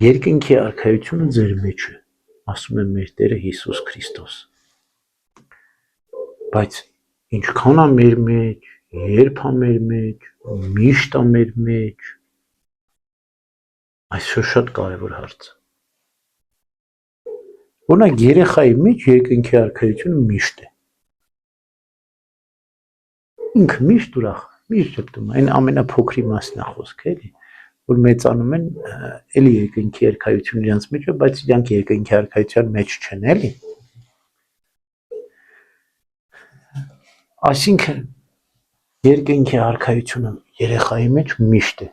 Երկնքի արքայությունը ձեր մեջ է, ասում է մեր Տերը Հիսուս Քրիստոս։ Բայց ինչքան է մեր մեջ, երբ է մեր մեջ, միշտ է մեր մեջ, այսօր շատ կարևոր հարց է։ Օրինակ երեխայի մեջ երկնքի արքայությունը միշտ է։ Ինքը միշտ ուրախ, միշտ ճպտում, այն ամենափոքրի մասն է խոսքը, էլի, որ մեծանում են, էլի երկնքի արքայությունը իրենց մեջ է, բայց իրանք երկնքի արքայության մեջ չեն, էլի։ Այսինքն երկնքի արքայությունը երեխայի մեջ միշտ է։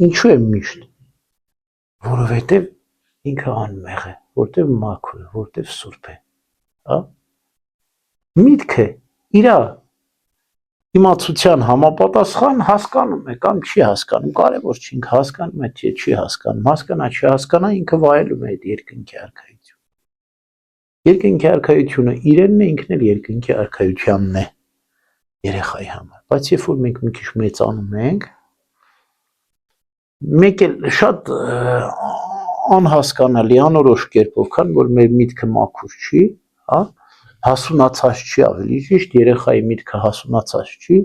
Ինչու է միշտ։ Որովհետև ինքը անմեղ է, որտև մաքուր է, որտև սուրբ է, հա։ Միտքը իր իմացության համապատասխան հասկանում է կամ չի հասկանում, կարևոր չի, ինքը հասկանում է, թե չի հասկանում, հասկանա, չհասկանա, ինքը վայելում է այդ երկնքի արքայությունը։ Երկնքի արքայությունը իրենն է, ինքն էլ երկնքի արքայությանն է երեխայի համար։ Բայց երբ որ մենք մի քիչ մեծանում ենք, մեկ էլ շատ անհասկանալի, անորոշ կերպով, քան որ մեր միտքը մաքուր չի, հա, հասունացած չի, ավելի ճիշտ, երեխայի միտքը հասունացած չի,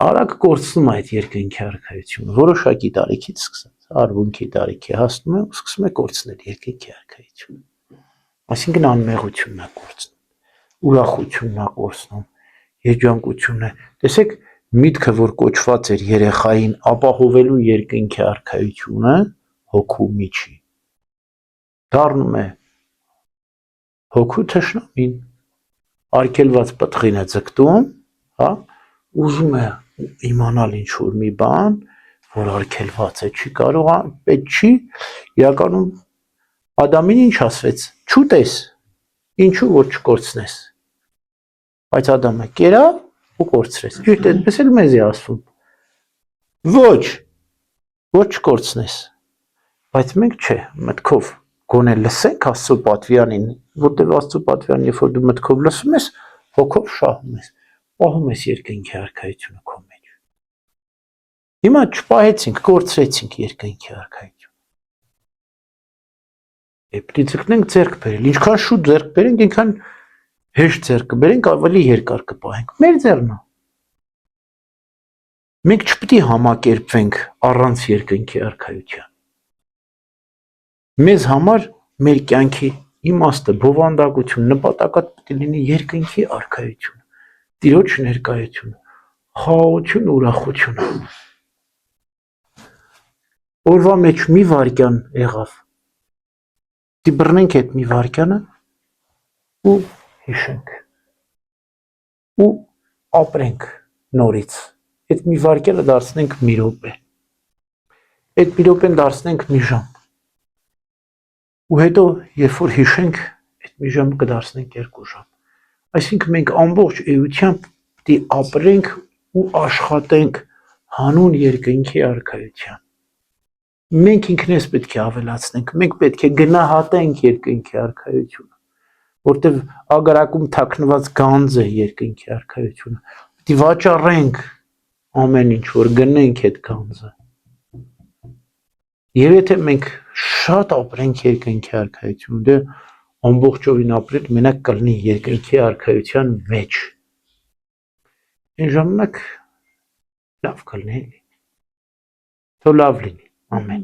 արագ կորցնում է այդ երկնքի արքայությունը, որոշակի տարիքից սկսած, արվունքի տարիքի հասնում է ու սկսում է կորցնել երկնքի արքայությունը։ Այսինքն անմեղությունն է կորցնում, ուրախությունն է կորցնում, երջանկությունն է։ Տեսեք, միտքը, որ կոչված էր երեխային ապահովելու երկնքի արքայությունը, հոգու միջի, դառնում է հոգու թշնամին, արգելված պտղին է ձգտում, հա, ուզում է իմանալ ինչ-որ մի բան, որ արգելված է, չի կարող, պետք չի, իրականում Ադամին ինչ ասվեց, չուտես, ինչու որ չկորցնես, բայց Ադամը կերավ ու կորցրեց, ճիշտ այդպես էլ մեզ է ասվում, ոչ չկորցնես, բայց մենք չէ, մտքով գոնե լսենք Աստծո պատվիրանին, որտեղ Աստծո պատվիրանին, երբ որ դու մտքով լսում ես, հոգով շահում ես, պահում ես երկնքի արքայությունը քո մեջ։ Հիմա չպահեցինք, կորցրեցինք երկնքի արքայությունը։ Պետք է ձգտենք ձեռք բերել, ինչքան շուտ ձեռք բերենք, այնքան հեշտ ձեռք կբերենք, ավելի երկար կպահենք։ Մեր ձեռն է։ Մենք չպետք է համակերպվենք առանց երկնքի արքայության։ Մեզ համար մեր կյանքի իմաստը, բովանդակություն, նպատակը պետք է լինի երկնքի արքայությունը, Տիրոջ ներկայությունը, խաղաղություն, ուրախությունը։ Օրվա մեջ մի վայրկյան եղավ, բռնենք այդ մի վայրկյանը ու հիշենք ու ապրենք նորից։ Այդ մի վայրկյանը դարձնենք մի րոպե, այդ մի րոպեն դարձնենք մի ժամ, ու հետո երբ որ հիշենք, այդ մի ժամը կդարձնենք 2 ժամ։ Այսինքն մենք ամբողջ էությամբ պետք է ապրենք ու աշխատենք հանուն երկնքի արքայության։ Մենք ինքնես պետք է ավելացնենք, մենք պետք է գնահատենք երկնքի արքայությունը, որտեղ ագարակում թաքնված գանձ է երկնքի արքայությունը։ Պետք է վաճառենք ամեն ինչ, որ գնենք այդ գանձը։ Եվ եթե մենք շատ ապրենք երկնքի արքայություն, դե ամբողջովին ապրել մենակ կլինի երկնքի արքայության մեջ։ Այն ժամանակ լավ կլինի, թող լավ լինի, ամեն։